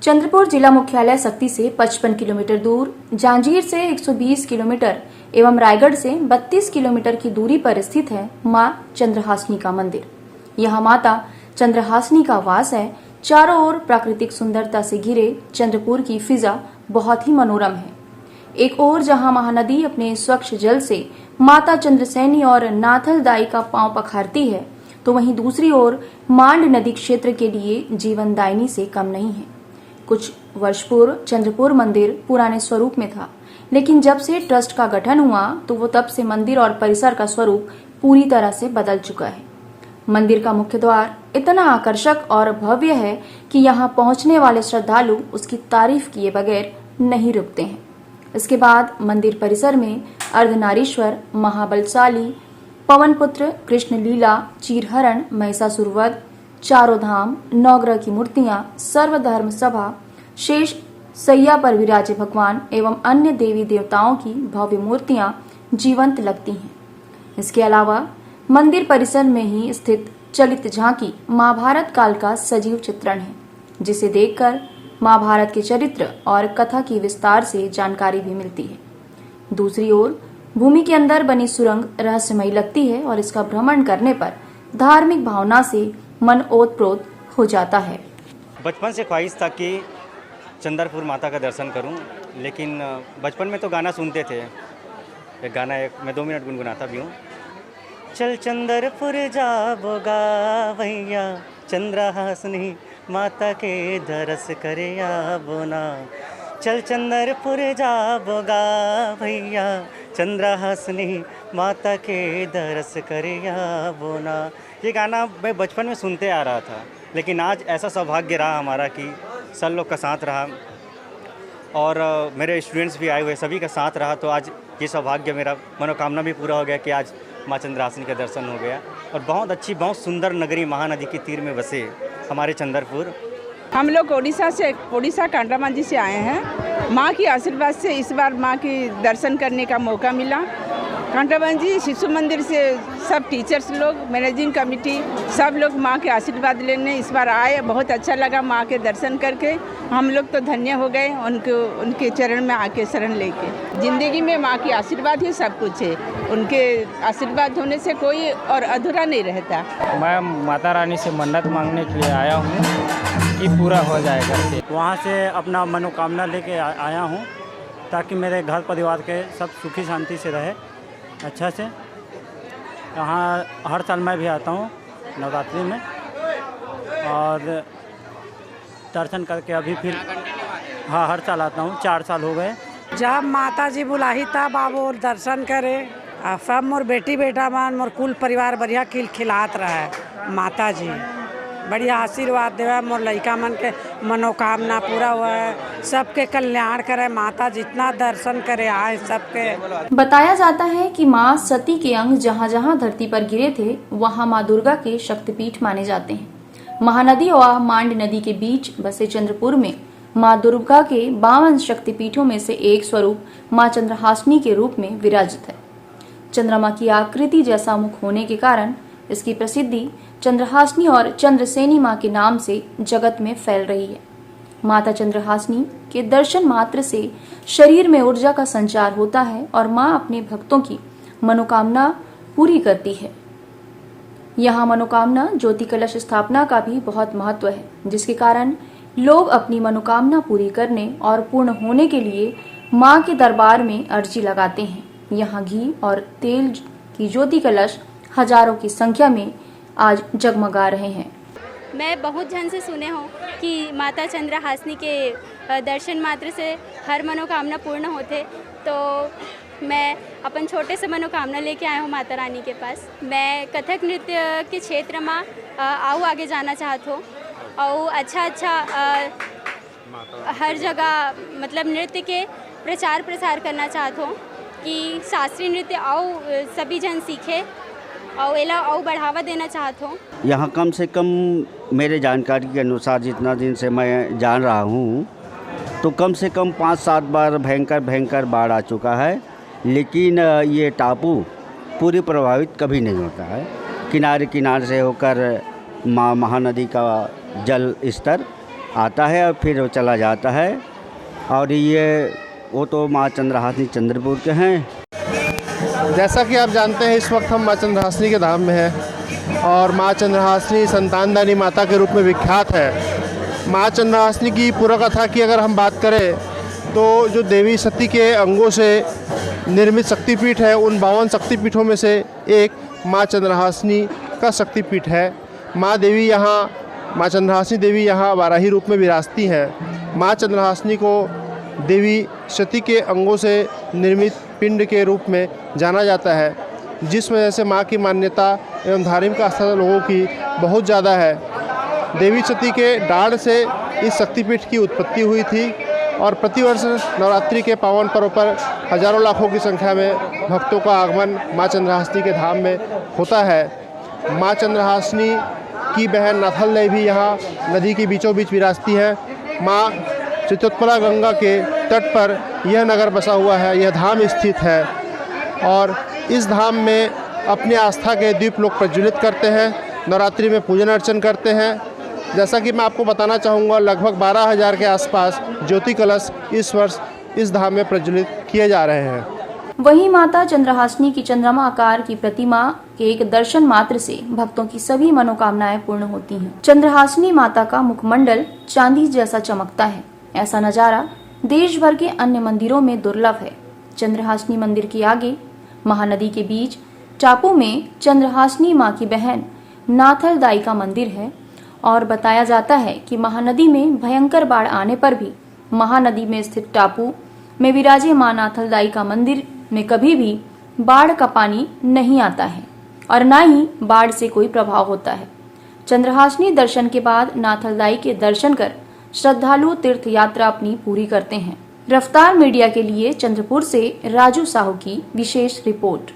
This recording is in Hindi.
चंद्रपुर जिला मुख्यालय सक्ती से 55 किलोमीटर दूर, जांजगीर से 120 किलोमीटर एवं रायगढ़ से 32 किलोमीटर की दूरी पर स्थित है मां चंद्रहासिनी का मंदिर। यहां माता चंद्रहासिनी का वास है। चारों ओर प्राकृतिक सुंदरता से घिरे चंद्रपुर की फिजा बहुत ही मनोरम है। एक ओर जहां महानदी अपने स्वच्छ जल से माता चंद्रसेनी और नाथल दाई का पांव पखारती है, तो वहीं दूसरी ओर मांड नदी क्षेत्र के लिए जीवनदायिनी से कम नहीं है। कुछ वर्ष पूर्व चंद्रपुर मंदिर पुराने स्वरूप में था, लेकिन जब से ट्रस्ट का गठन हुआ तो वो तब से मंदिर और परिसर का स्वरूप पूरी तरह से बदल चुका है। मंदिर का मुख्य द्वार इतना आकर्षक और भव्य है कि यहाँ पहुंचने वाले श्रद्धालु उसकी तारीफ किए बगैर नहीं रुकते हैं। इसके बाद मंदिर परिसर में अर्धनारीश्वर, महाबलशाली, पवनपुत्र, कृष्ण लीला, चीरहरण, महिषासुरवध, चारों धाम, नवग्रह की मूर्तियां, सर्वधर्म सभा, शेष सैया पर विराजे भगवान एवं अन्य देवी देवताओं की भव्य मूर्तियां जीवंत लगती हैं। इसके अलावा मंदिर परिसर में ही स्थित चलित झांकी महाभारत काल का सजीव चित्रण है, जिसे देखकर महाभारत के चरित्र और कथा की विस्तार से जानकारी भी मिलती है। दूसरी ओर भूमि के अंदर बनी सुरंग रहस्यमयी लगती है और इसका भ्रमण करने पर धार्मिक भावना से मन ओतप्रोत हो जाता है। बचपन से ख्वाहिश था कि चंद्रपुर माता का दर्शन करूं, लेकिन बचपन में तो गाना सुनते थे। एक गाना मैं 2 मिनट गुनगुनाता भी हूँ। चल चंद्रपुर जाबो गावैया, चंद्रहासिनी माता के दरस करे आबो ना। चल चंद्रपुर जाबो गावैया, चंद्रहासिनी माता के दरस करे आबो ना। ये गाना मैं बचपन में सुनते आ रहा था, लेकिन आज ऐसा सौभाग्य रहा हमारा कि सर लोग का साथ रहा और मेरे स्टूडेंट्स भी आए हुए, सभी का साथ रहा। तो आज ये सौभाग्य, मेरा मनोकामना भी पूरा हो गया कि आज माँ चंद्रहासिनी का दर्शन हो गया। और बहुत अच्छी, बहुत सुंदर नगरी महानदी के तीर में बसे हमारे चंद्रपुर। हम लोग उड़ीसा कांटामांझी से आए हैं। माँ की आशीर्वाद से इस बार माँ की दर्शन करने का मौका मिला। कांटामांझी शिशु मंदिर से सब टीचर्स लोग, मैनेजिंग कमेटी, सब लोग माँ के आशीर्वाद लेने इस बार आए। बहुत अच्छा लगा माँ के दर्शन करके। हम लोग तो धन्य हो गए उनके चरण में आके शरण लेके। ज़िंदगी में माँ की आशीर्वाद ही सब कुछ है। उनके आशीर्वाद होने से कोई और अधूरा नहीं रहता। मैं माता रानी से मन्नत मांगने के लिए आया हूँ कि पूरा हो जाए करके। वहाँ से अपना मनोकामना लेके आया हूँ ताकि मेरे घर परिवार के सब सुखी शांति से रहे अच्छा से। यहाँ हर साल मैं भी आता हूँ नवरात्रि में और दर्शन करके अभी फिर हर साल आता हूँ। 4 साल हो गए। जब माता जी बुलाही तब आप और दर्शन करे। सब मोर बेटी बेटा मान मोर कुल परिवार बढ़िया खिलात रहे। माता जी बढ़िया आशीर्वाद देवे। मोर लड़का मन के मनोकामना पूरा हुआ है। सबके कल्याण करे। माता जितना दर्शन करे आए सबके। बताया जाता है कि मां सती के अंग जहां जहां धरती पर गिरे थे, वहां मां दुर्गा के शक्तिपीठ माने जाते हैं। महानदी और मांड नदी के बीच बसे चंद्रपुर में मां दुर्गा के 52 शक्तिपीठों में से एक स्वरूप मां चंद्रहासिनी के रूप में विराजित है। चंद्रमा की आकृति जैसा मुख होने के कारण इसकी प्रसिद्धि चंद्रहासिनी और चंद्रसेनी मां के नाम से जगत में फैल रही है। माता चंद्रहासिनी के दर्शन मात्र से शरीर में ऊर्जा का संचार होता है और मां अपने भक्तों की मनोकामना पूरी करती है। यहाँ मनोकामना ज्योति कलश स्थापना का भी बहुत महत्व है, जिसके कारण लोग अपनी मनोकामना पूरी करने और पूर्ण होने के लिए मां के दरबार में अर्जी लगाते हैं। यहाँ घी और तेल की ज्योति कलश हजारों की संख्या में आज जगमगा रहे हैं। मैं बहुत जन से सुने हूँ कि माता चंद्रहासिनी के दर्शन मात्र से हर मनोकामना पूर्ण होते। तो मैं अपन छोटे से मनोकामना लेके आया हूँ माता रानी के पास। मैं कथक नृत्य के क्षेत्र में आऊ आगे जाना चाहत हूँ और अच्छा हर जगह मतलब नृत्य के प्रचार प्रसार करना चाहत हूँ कि शास्त्रीय नृत्य और सभी जन सीखे और एला और बढ़ावा देना चाहता हूँ। यहाँ कम से कम मेरे जानकारी के अनुसार जितना दिन से मैं जान रहा हूँ तो कम से कम 5-7 बार भयंकर बाढ़ आ चुका है, लेकिन ये टापू पूरी प्रभावित कभी नहीं होता है। किनारे से होकर महानदी का जल स्तर आता है और फिर वो चला जाता है। और वो तो माँ चंद्रहासिनी चंद्रपुर के हैं। जैसा कि आप जानते हैं इस वक्त हम माँ चंद्रहासिनी के धाम में हैं और माँ चंद्रहासिनी संतानदानी माता के रूप में विख्यात है। माँ चंद्रहासिनी की पूरा कथा की अगर हम बात करें तो जो देवी सती के अंगों से निर्मित शक्तिपीठ है, उन 52 शक्तिपीठों में से एक माँ चंद्रहासिनी का शक्तिपीठ है। माँ चंद्रहासिनी देवी यहाँ वाराही रूप में विराजती हैं। माँ चंद्रहासिनी को देवी सती के अंगों से निर्मित पिंड के रूप में जाना जाता है, जिस वजह से माँ की मान्यता एवं धार्मिक आस्था लोगों की बहुत ज़्यादा है। देवी सती के डाढ़ से इस शक्तिपीठ की उत्पत्ति हुई थी और प्रतिवर्ष नवरात्रि के पावन पर्व पर हजारों लाखों की संख्या में भक्तों का आगमन माँ चंद्रहासिनी के धाम में होता है। माँ चंद्रहासिनी की बहन नाथल भी यहाँ नदी के बीचों बीच विराजती है। माँ चित्तोत्पला गंगा के तट पर यह नगर बसा हुआ है, यह धाम स्थित है और इस धाम में अपनी आस्था के दीप लोग प्रज्वलित करते हैं, नवरात्रि में पूजन अर्चन करते हैं। जैसा कि मैं आपको बताना चाहूँगा, लगभग 12,000 के आसपास ज्योति कलश इस वर्ष इस धाम में प्रज्वलित किए जा रहे हैं। वहीं माता चंद्रहासिनी की चंद्रमा आकार की प्रतिमा के एक दर्शन मात्र से भक्तों की सभी मनोकामनाएं पूर्ण होती हैं। चंद्रहासिनी माता का मुखमंडल चांदी जैसा चमकता है। ऐसा नजारा देश भर के अन्य मंदिरों में दुर्लभ है। चंद्रहासिनी मंदिर के आगे महानदी के बीच टापू में चंद्रहासिनी माँ की बहन नाथल दाई का मंदिर है और बताया जाता है कि महानदी में भयंकर बाढ़ आने पर भी महानदी में स्थित टापू में विराजे माँ नाथल दाई का मंदिर में कभी भी बाढ़ का पानी नहीं आता है और न ही बाढ़ से कोई प्रभाव होता है। चंद्रहासिनी दर्शन के बाद नाथल दाई के दर्शन कर श्रद्धालु तीर्थ यात्रा अपनी पूरी करते हैं। रफ्तार मीडिया के लिए चंद्रपुर से राजू साहू की विशेष रिपोर्ट।